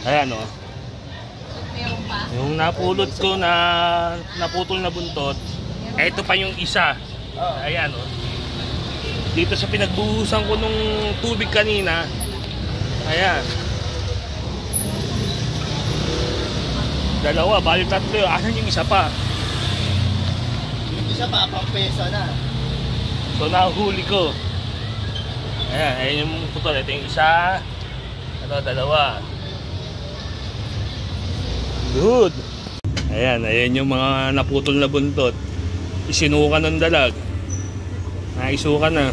Ayan o. Meron pa? Yung napulot ko na naputol na buntot, ito pa yung isa. Ayan o. Dito sa pinagbuhusan ko nung tubig kanina. Ayan. Dalawa, bali tatlo. Asan yung isa pa? Yung isa pa, pang peso na. So nahuli ko. Ayan, ayan yung putol. Ito yung isa. Ito, dalawa. Good. Ayan, ayan yung mga naputol na buntot. Isinukan ng dalag. Naisukan na.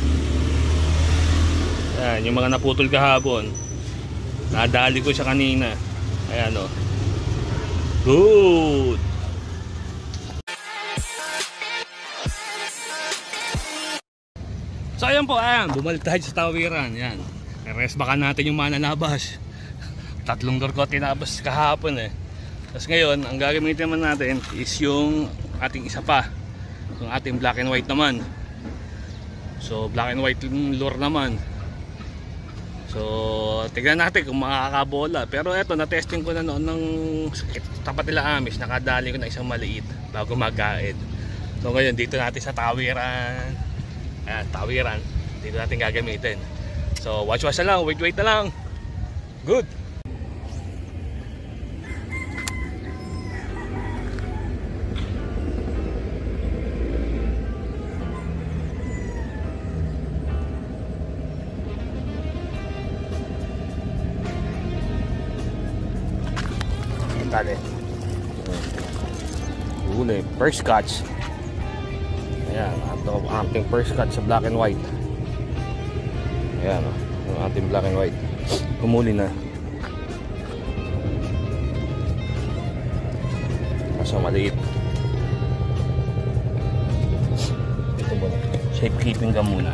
Ayan, yung mga naputol kahapon. Nadali ko siya kanina. Ayan o. Good. So ayan po, ayan. Bumalik tayo sa tawiran. Ayan. Rest baka natin yung mananabas. 3 door ko tinabas kahapon eh. Tapos ngayon, ang gagamitin naman natin is yung ating isa pa. Yung ating black and white naman. So black and white lure naman. So tignan natin kung makakabola. Pero eto, na-testing ko na noon ng tapat nila Amis. Nakadali ko na isang maliit bago mag-guide. So ngayon dito natin sa tawiran. Ayan, tawiran. Dito natin gagamitin. So watch na lang, wait na lang. Good. Dali. Huli, first catch. Ayan, ito ang ating first catch sa black and white. Ayan, yung ating black and white. Humuli na. Kaso maliit. Ito muna. Shape keeping ka muna.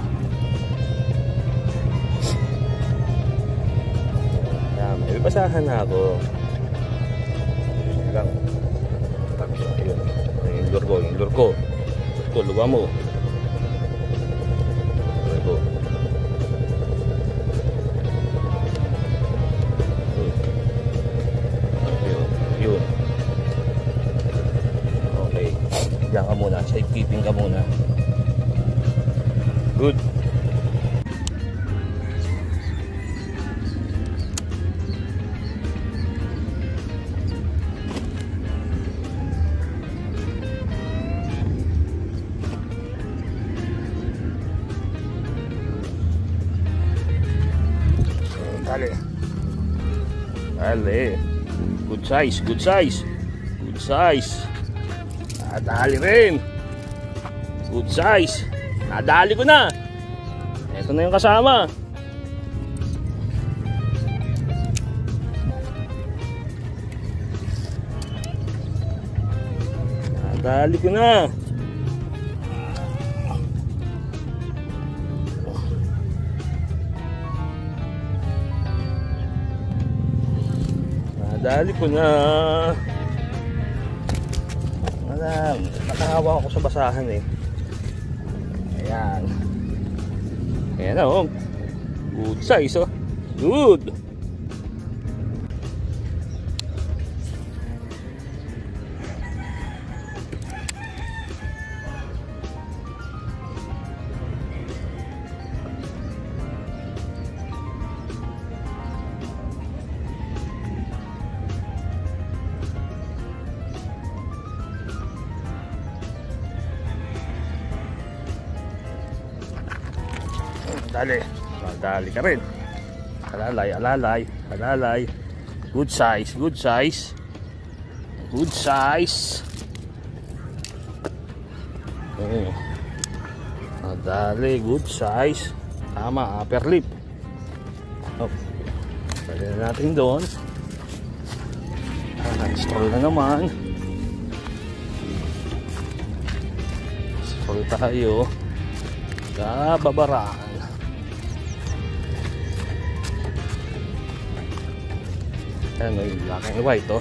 Ayan, may basahan na ako. Lang. Tapos ayun. Yung lure ko. Luwa mo. Lure ko. Yun. Okay. Diyan ka muna. Safe keeping ka muna. Good. Dali. Good size. Nadali rin. Good size. Nadali ko na. Ito na yung kasama. Nadali ko na. Dali ko na. Nakahawa ako sa basahan eh. Ayan. Ayan na oh. Good size oh. Good. Dali ka rin. Alalay. Good size. Dali, good size. Tama, upper lip. Oh. Dali na natin doon. Install na naman. Install tayo. Babaraan. Ano yung black and white oh.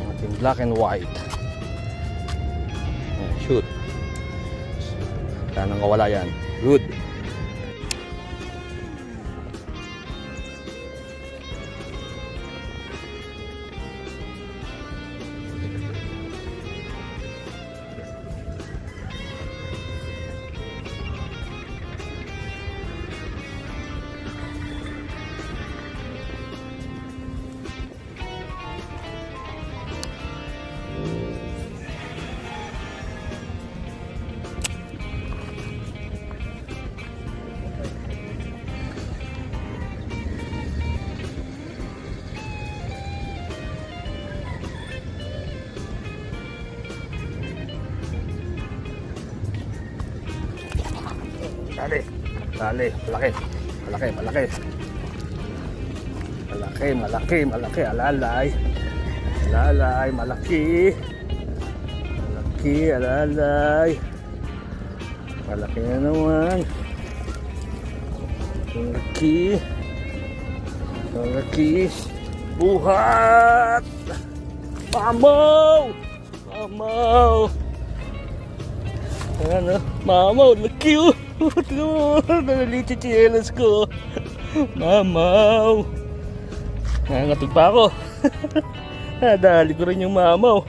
Ating black and white. Shoot. Sana wala yan. Good. Dali, malaki. Malaki, malaki. Malaki, malaki, malaki. Alalay. Alalay, malaki. Malaki, alalay. Malaki na naman. Malaki. Malaki. Buhat! Mamaw! Mamaw! Ayan o. Mamaw, laki o. Nalaliit yung chinelas ko. Mamaw. Nangatog pa ako. Nadali ko rin yung mamaw.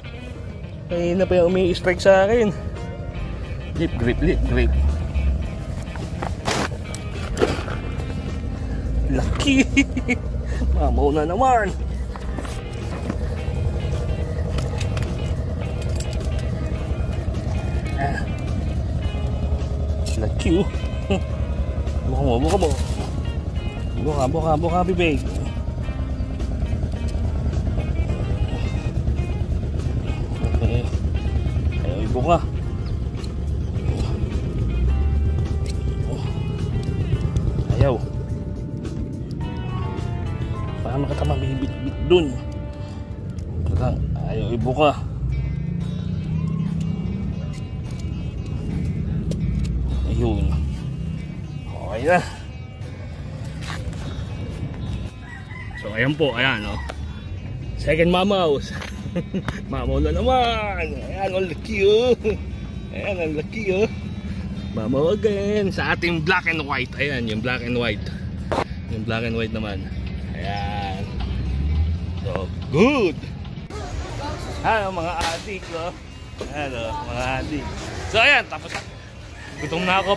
Ayun na pa yung umi-strike sa akin. Lip grip, lip grip. Laki. Mamaw na naman. Laki oh. Buka mo, buka mo. Buka, buka, buka, bibig. Okay. Ayaw, buka. Ayaw. Paano ka mabibit-bit dun? Ayaw, ibuka. Ayun. Okay na. So ayan po, ayan oh. Second mamaw. Mamaw na naman. Ayan, ang laki oh. Ayan, ang laki oh. Mamaw again sa ating black and white. Ayan, yung black and white. Yung black and white naman. Ayan. So, good. Ayan, mga adik oh. Ayan oh, mga adik. So ayan, tapos gutom na ako,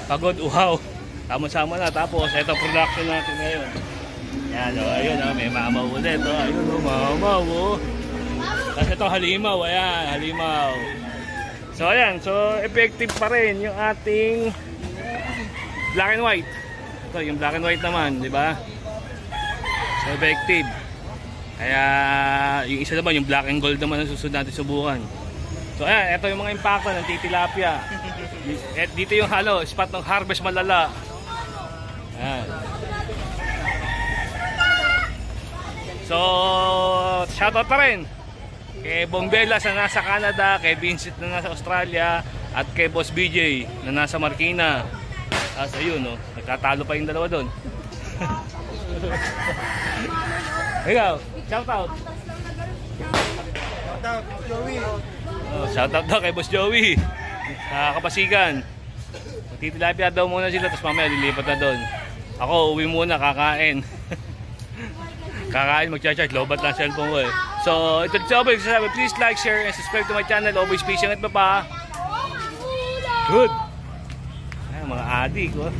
pagod, uhaw. Tama-sama na. Tapos, ito production natin ngayon. Yan o, ayun o, may mamaw ulit o. Ayun o, mamaw o. Tapos ito halimaw, ayan, halimaw. So, ayan, so effective pa rin yung ating black and white. Ito, yung black and white naman, di ba? So, effective. Kaya, yung isa naman, yung black and gold naman ang susunod natin subukan. So, ayan, ito yung mga impacto ng titilapia. Dito yung halo, spot ng harvest malala. Ayan. So, shoutout pa rin kay Bombelas na nasa Canada, kay Vincent na nasa Australia, at kay Boss BJ na nasa Marikina. Tapos ayun, no, nagtatalo pa yung dalawa doon. Ikaw, shoutout. Shoutout, Joey. Shoutout daw kay Boss Joey sa Kapasigan. Titilapia daw muna sila, tapos mamaya lilipat na doon. Ako uwi muna, kakain. Kakain, magcha-charge, lobat lang cellphone ko eh. So ito dito ako magsasabi, please like, share, and subscribe to my channel. Always peace and pa. Good. Ay, mga adik oh.